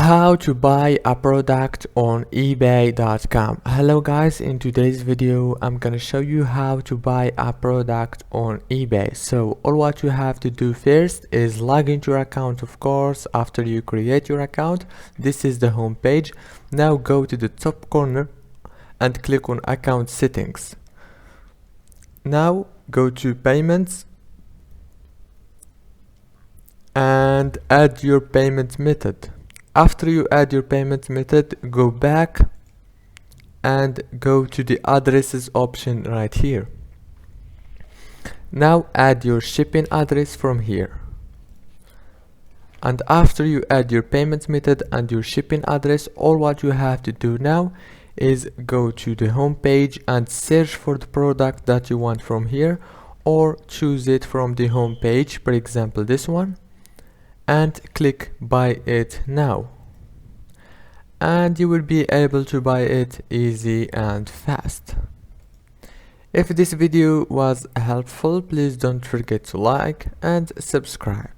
How to buy a product on ebay.com. Hello guys, in today's video I'm gonna show you how to buy a product on eBay. So all what you have to do first is log into your account, of course. After you create your account, this is the home page. Now go to the top corner and click on account settings. Now go to payments and add your payment method. After you add your payment method, go back and go to the addresses option right here. Now add your shipping address from here. And after you add your payment method and your shipping address, all what you have to do now is go to the home page and search for the product that you want from here, or choose it from the home page, for example this one, and click buy it now, and you will be able to buy it easy and fast. If this video was helpful, please don't forget to like and subscribe.